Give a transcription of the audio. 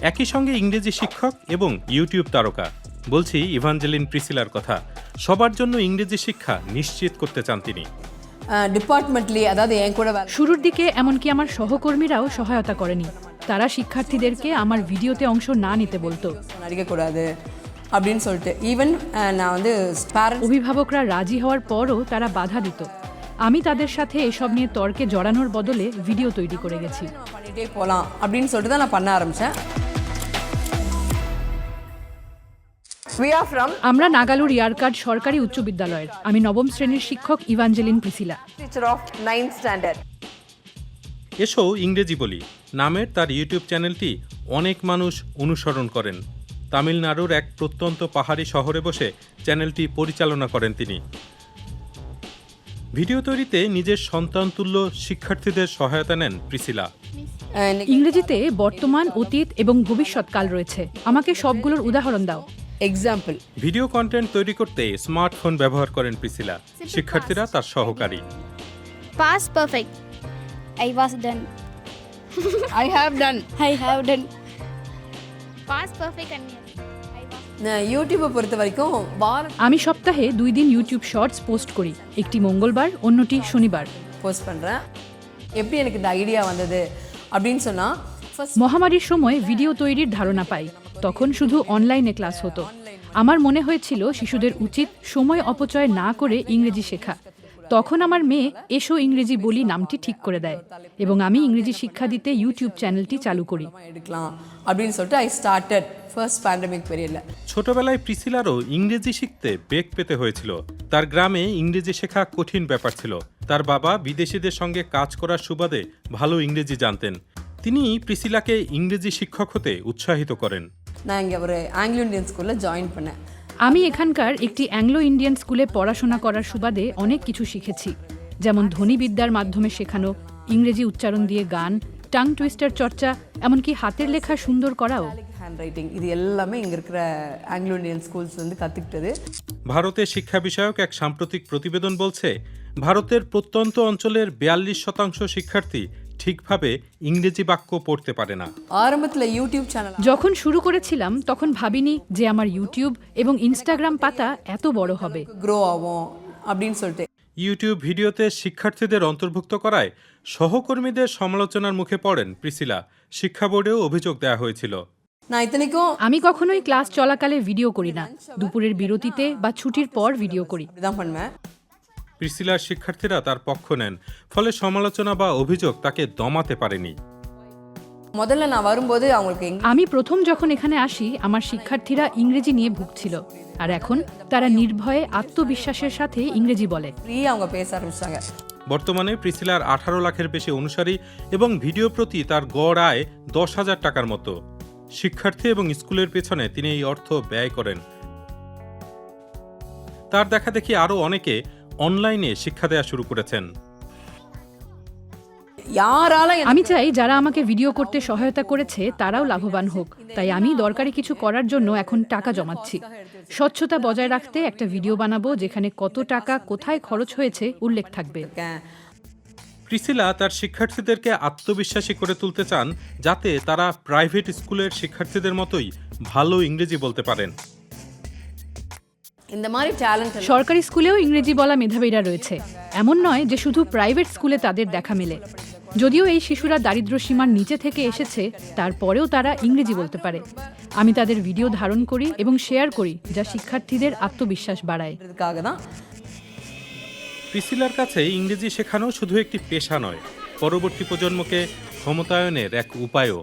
একই সঙ্গে ইংরেজি শিক্ষক এবং ইউটিউব তারকা। বলছি ইভাঞ্জেলিন প্রিসিলার কথা। সবার জন্য ইংরেজি শিক্ষা নিশ্চিত করতে চান তিনি। ডিপার্টমেন্টলি அதாவது என் கூட শুরুর দিকে এমনকি আমার সহকর্মীরাও সহায়তা করেনি। তারা শিক্ষার্থীদেরকে আমার ভিডিওতে অংশ না নিতে বলতো। நடிக்கக்கூடாது அப்படின்னு சொல்லிட்டு ஈவன் நான் வந்து பேரண்ட்ஸ் অভিভাবকরা রাজি হওয়ার পরও তারা বাধা দিত। আমি তাদের সাথে এসব নিয়ে তর্কে জড়ানোর বদলে ভিডিও তৈরি করে গেছি। பண்ணிட்டே போகலாம் அப்படின்னு சொல்லிட்டு தான் நான் பண்ண ஆரம்பித்தேன்। We are from আমরা নাগালুর ইয়ারকাড সরকারি উচ্চ বিদ্যালয়ের। আমি নবম শ্রেণীর শিক্ষক ইভাঞ্জেলিন Priscilla. teacher of 9th standard. এসো ইংরেজি বলি নামের তার ইউটিউব চ্যানেলটি অনেক মানুষ অনুসরণ করেন। তামিলনাড়ুর এক প্রত্যন্ত পাহাড়ি শহরে বসে চ্যানেলটি পরিচালনা করেন তিনি। ভিডিও তৈরিতে নিজের সন্তানতুল্য শিক্ষার্থীদের সহায়তা নেন প্রিসিলা। ইংরেজিতে বর্তমান, অতীত এবং ভবিষ্যৎকাল রয়েছে। আমাকে সবগুলোর উদাহরণ দাও। এক্সাম্পল ভিডিও কন্টেন্ট তৈরি করতে স্মার্টফোন ব্যবহার করেন প্রিসিলা। শিক্ষার্থীরা তার সহকারী। Past perfect. I was done. I have done. I have done. Past perfect and yes. I was. யூடியூப்பை பொறுத்த வரைக்கும் আমি সপ্তাহে 2 দিন ইউটিউব শর্টস পোস্ট করি, একটি মঙ্গলবার, অন্যটি শনিবার। போஸ்ட் பண்ணுறேன்। எப்படி எனக்கு இந்த ஐடியா வந்தது அப்படின்னு சொன்னால் ஃபர்ஸ்ட் মহামারীর সময় ভিডিও তৈরির ধারণা পাই। তখন শুধু অনলাইনে ক্লাস হতো। আমার মনে হয়েছিল শিশুদের উচিত সময় অপচয় না করে ইংরেজি শেখা। তখন আমার মেয়ে এসো ইংরেজি বলি নামটি ঠিক করে দেয় এবং আমি ইংরেজি শিক্ষা দিতে ইউটিউব চ্যানেলটি চালু করি। எடுக்கலாம் அப்படின்னு சொல்லிட்டு ஐ ஸ்டார்டட் ஃபர்ஸ்ட் பேண்டமிக் பீரியட்ல। ছোটবেলায় প্রিসিলারও ইংরেজি শিখতে বেগ পেতে হয়েছিল। তার গ্রামে ইংরেজি শেখা কঠিন ব্যাপার ছিল। তার বাবা বিদেশিদের সঙ্গে কাজ করার সুবাদে ভালো ইংরেজি জানতেন। তিনি প্রিসিলাকে ইংরেজি শিক্ষক হতে উৎসাহিত করেন। நான் இங்கே ஒரு ஆங்கிலோ இந்தியன் ஸ்கூலில் ஜாயின் பண்ணேன்। আমি এখানকার একটি অ্যাংলো ইন্ডিয়ান স্কুলে পড়াশোনা করার সুবাদে অনেক কিছু শিখেছি, যেমন ধ্বনিবিদ্যার মাধ্যমে শেখানো, ইংরেজি উচ্চারণ দিয়ে গান, টাং টুইস্টার চর্চা, এমনকি হাতের লেখা সুন্দর করাও। ஹேண்ட் ரைட்டிங் இது எல்லாமே இங்கே இருக்கிற ஆங்கிலோ இந்தியன் ஸ்கூல்ஸ் வந்து கற்றுக்கிட்டது। ভারতের শিক্ষা বিষয়ক এক সাম্প্রতিক প্রতিবেদন বলছে ভারতের প্রত্যন্ত অঞ্চলের 42% শিক্ষার্থী ঠিকভাবে ইংরেজি বাক্য পড়তে পারে না। ஆரம்பத்தில் யூடியூব சேனல் যখন শুরু করেছিলাম তখন ভাবিনি যে আমার ইউটিউব এবং ইনস্টাগ্রাম পাতা এত বড় হবে। க்ரோ ஆகும் அப்படின்னு சொல்லிட்டு ইউটিউব ভিডিওতে শিক্ষার্থীদের অন্তর্ভুক্ত করায় সহকর্মীদের সমালোচনার মুখে পড়েন প্রিসিলা। শিক্ষা বোর্ডেও অভিযোগ দেওয়া হয়েছিল। நான் இத்தனைக்கும் আমি কখনোই ক্লাস চলাকালে ভিডিও করি না, দুপুরের বিরতিতে বা ছুটির পর ভিডিও করি। இப்படி தான் பண்ணுவேன்। প্রিসিলার শিক্ষার্থীরা তার পক্ষ নেন, ফলে সমালোচনা বা অভিযোগ তাকে দমাতে পারেনি। முதல்ல நான் வரும்போது அவங்களுக்கு আমি প্রথম যখন এখানে আসি আমার শিক্ষার্থীরা ইংরেজি নিয়ে ভুগছিল, আর এখন তারা নির্ভয়ে আত্মবিশ্বাসের সাথে ইংরেজি বলে। ஃப்ரீயாக அவங்க பேச ஆரம்பிச்சிட்டாங்க। বর্তমানে প্রিসিলার 18 লাখের বেশি অনুসারী এবং ভিডিও প্রতি তার গড় আয় 10,000 টাকার মতো। শিক্ষার্থী এবং স্কুলের পেছনে তিনি এই অর্থ ব্যয় করেন। তার দেখা দেখি আরও অনেকে অনলাইনে শিক্ষা দেওয়া শুরু করেছেন। யாரால আমি চাই যারা আমাকে ভিডিও করতে সহায়তা করেছে তারাও লাভবান হোক, তাই আমি দরকারি কিছু করার জন্য এখন টাকা জমাচ্ছি। স্বচ্ছতা বজায় রাখতে একটা ভিডিও বানাবো যেখানে কত টাকা কোথায় খরচ হয়েছে উল্লেখ থাকবে। இருக்கேன்। প্রিসিলা তার শিক্ষার্থীদেরকে আত্মবিশ্বাসী করে তুলতে চান যাতে তারা প্রাইভেট স্কুলের শিক্ষার্থীদের মতোই ভালো ইংরেজি বলতে পারেন। இந்த மாதிரி டேலண்ட் সরকারি স্কুলেও ইংরেজি বলা মেধাবীরা রয়েছে। এমন নয় যে শুধু প্রাইভেট স্কুলে তাদের দেখা মেলে। যদিও এই শিশুরা দারিদ্র্য সীমার নিচে থেকে এসেছে, তারপরেও তারা ইংরেজি বলতে পারে। আমি তাদের ভিডিও ধারণ করি এবং শেয়ার করি, যা শিক্ষার্থীদের আত্মবিশ্বাস বাড়ায়। இதுக்காக தான் প্রিসিলার কাছে ইংরেজি শেখানো শুধু একটি পেশা নয়, পরবর্তী প্রজন্মকে ক্ষমতায়নের এক উপায়ও।